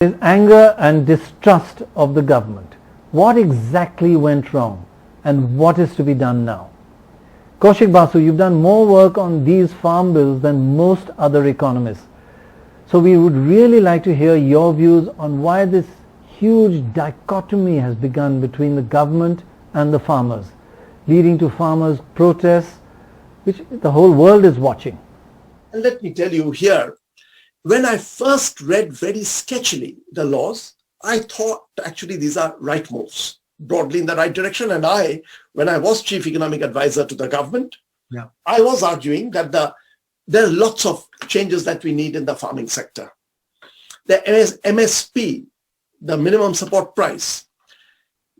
There is anger and distrust of the government. What exactly went wrong and what is to be done now? Kaushik Basu, you've done more work on these farm bills than most other economists. So we would really like to hear your views on why this huge dichotomy has begun between the government and the farmers, leading to farmers' protests, which the whole world is watching. And let me tell you here, when I first read very sketchily the laws, I thought actually these are right moves, broadly in the right direction. And when I was chief economic advisor to the government, I was arguing that there are lots of changes that we need in the farming sector. The MSP, the minimum support price,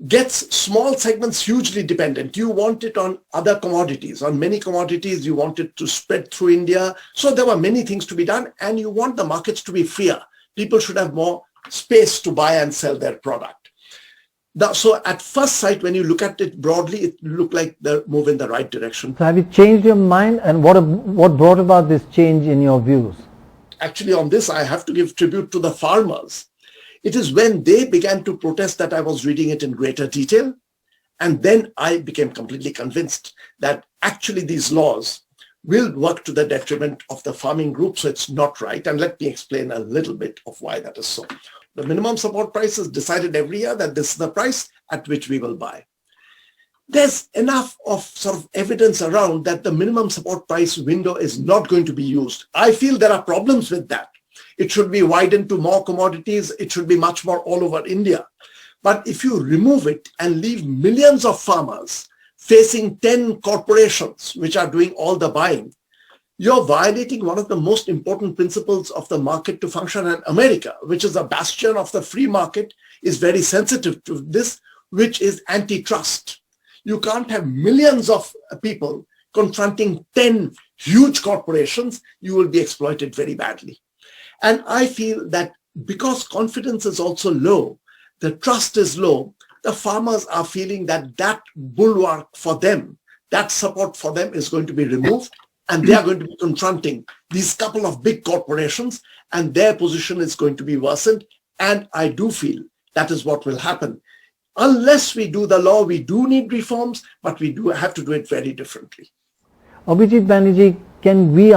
gets small segments hugely dependent. You want it on other commodities. On many commodities, you want it to spread through India. So there were many things to be done, and you want the markets to be freer. People should have more space to buy and sell their product. So at first sight, when you look at it broadly, it looked like the move in the right direction. So have you changed your mind, and what brought about this change in your views? Actually, on this, I have to give tribute to the farmers. It is when they began to protest that I was reading it in greater detail. And then I became completely convinced that actually these laws will work to the detriment of the farming group. So it's not right. And let me explain a little bit of why that is so. The minimum support price is decided every year that this is the price at which we will buy. There's enough of sort of evidence around that the minimum support price window is not going to be used. I feel there are problems with that. It should be widened to more commodities. It should be much more all over India. But if you remove it and leave millions of farmers facing 10 corporations which are doing all the buying, you're violating one of the most important principles of the market to function. And America, which is a bastion of the free market, is very sensitive to this, which is antitrust. You can't have millions of people confronting 10 huge corporations. You will be exploited very badly. And I feel that because confidence is also low, the trust is low, the farmers are feeling that that bulwark for them, that support for them is going to be removed, and they are going to be confronting these couple of big corporations, and their position is going to be worsened. And I do feel that is what will happen. Unless we do the law, we do need reforms, but we do have to do it very differently. Abhijit Banerjee, can we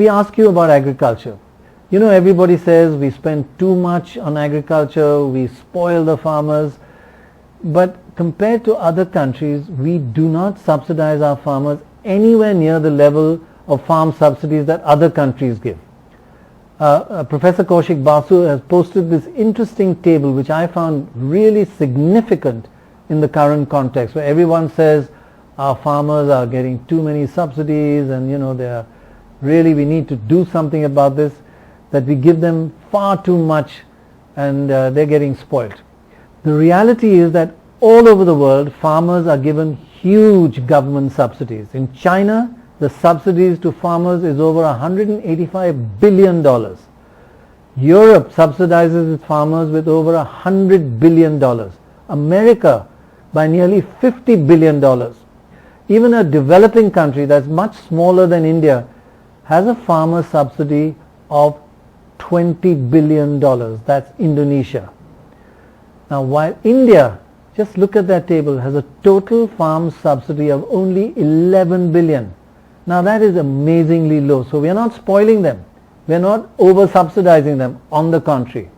ask you about agriculture? You know, everybody says we spend too much on agriculture, we spoil the farmers, but compared to other countries, we do not subsidize our farmers anywhere near the level of farm subsidies that other countries give. Professor Kaushik Basu has posted this interesting table which I found really significant in the current context, where everyone says our farmers are getting too many subsidies and we need to do something about this, that we give them far too much and they're getting spoiled. The reality is that all over the world, farmers are given huge government subsidies. In China, the subsidies to farmers is over $185 billion. Europe subsidizes its farmers with over $100 billion. America by nearly $50 billion. Even a developing country that's much smaller than India has a farmer subsidy of $20 billion. That's Indonesia. Now, while India, just look at that table, has a total farm subsidy of only $11 billion. Now that is amazingly low. So we are not spoiling them. We are not over subsidizing them. On the contrary.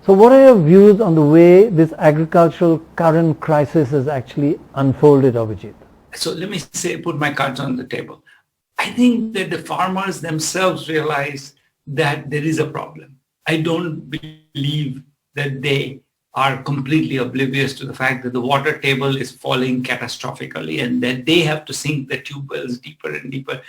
So what are your views on the way this agricultural current crisis has actually unfolded, Abhijit? So let me put my cards on the table. I think that the farmers themselves realize that there is a problem. I don't believe that they are completely oblivious to the fact that the water table is falling catastrophically and that they have to sink the tube wells deeper and deeper.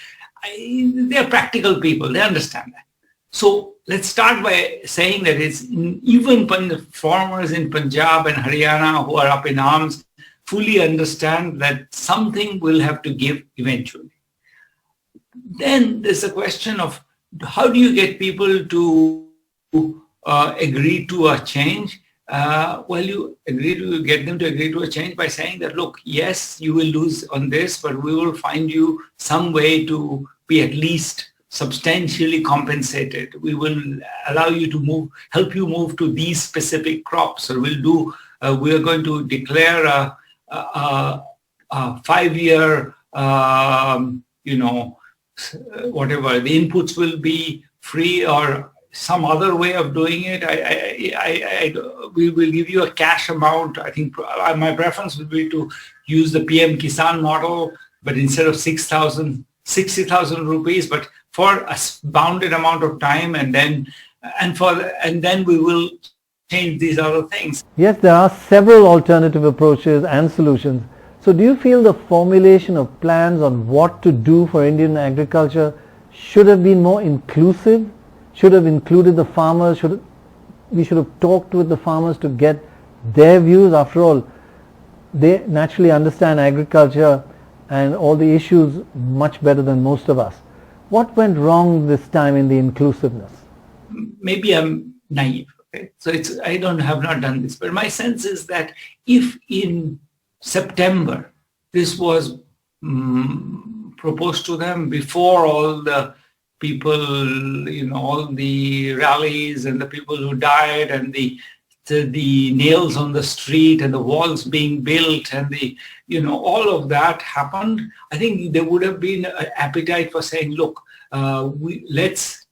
They're practical people. They understand that. So let's start by saying that it's even farmers in Punjab and Haryana who are up in arms fully understand that something will have to give eventually. Then there's a question of how do you get people to agree to a change? You get them to agree to a change by saying that, look, yes, you will lose on this, but we will find you some way to be at least substantially compensated. We will allow you to move, help you move to these specific crops, or we are going to declare a 5-year, whatever, the inputs will be free or some other way of doing it. We will give you a cash amount. I think my preference would be to use the PM Kisan model, but instead of 60,000 rupees, but for a bounded amount of time, and then we will change these other things. Yes, there are several alternative approaches and solutions. So do you feel the formulation of plans on what to do for Indian agriculture should have been more inclusive, should have included the farmers, we should have talked with the farmers to get their views? After all, they naturally understand agriculture and all the issues much better than most of us. What went wrong this time in the inclusiveness? Maybe I'm naive. Okay? So I have not done this, but my sense is that if in September this was proposed to them before all the people, all the rallies and the people who died and the nails on the street and the walls being built and all of that happened, I think there would have been an appetite for saying, look, let's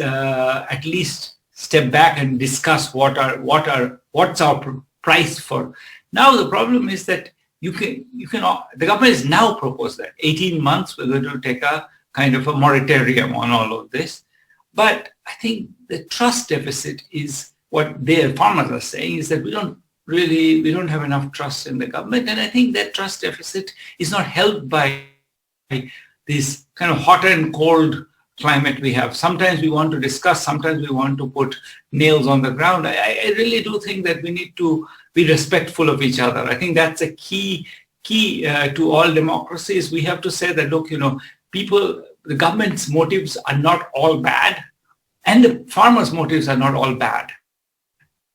at least step back and discuss what's our price for. Now the problem is that the government has now proposed that 18 months we're going to take a kind of a moratorium on all of this. But I think the trust deficit is what their farmers are saying, is that we don't have enough trust in the government. And I think that trust deficit is not helped by this kind of hot and cold climate we have. Sometimes we want to discuss, sometimes we want to put nails on the ground. I really do think that we need to be respectful of each other. I think that's a key to all democracies. We have to say that, look, the government's motives are not all bad, and the farmers' motives are not all bad.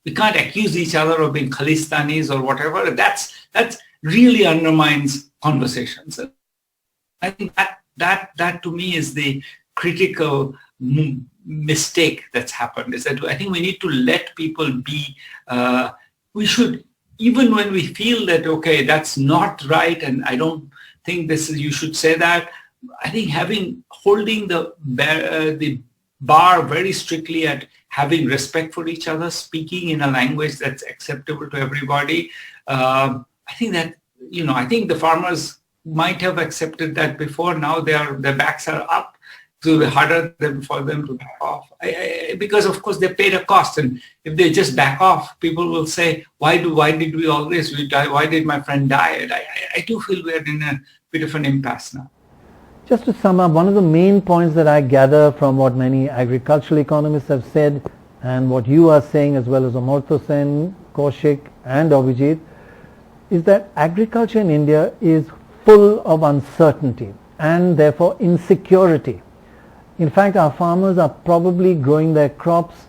We can't accuse each other of being Khalistanis or whatever. That really undermines conversations. I think that to me is the critical mistake that's happened, is that I think we need to let people be. We should, even when we feel that, okay, that's not right, and I don't think you should say that, I think holding the bar very strictly at having respect for each other, speaking in a language that's acceptable to everybody. I think the farmers might have accepted that before. Now their backs are up, so it's harder for them to back off. Because of course they paid a cost, and if they just back off, people will say, why did we always die? Why did my friend die? I do feel we are in a bit of an impasse now. Just to sum up, one of the main points that I gather from what many agricultural economists have said, and what you are saying as well as Amartya Sen, Kaushik and Abhijit, is that agriculture in India is full of uncertainty and therefore insecurity. In fact, our farmers are probably growing their crops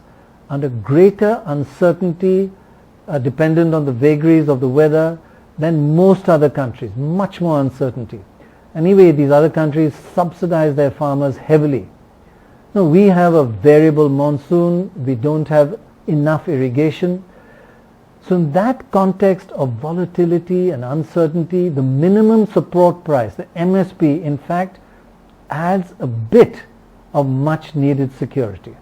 under greater uncertainty, dependent on the vagaries of the weather, than most other countries, much more uncertainty. Anyway, these other countries subsidize their farmers heavily. No, we have a variable monsoon, we don't have enough irrigation. So in that context of volatility and uncertainty, the minimum support price, the MSP, in fact, adds a bit of much needed security.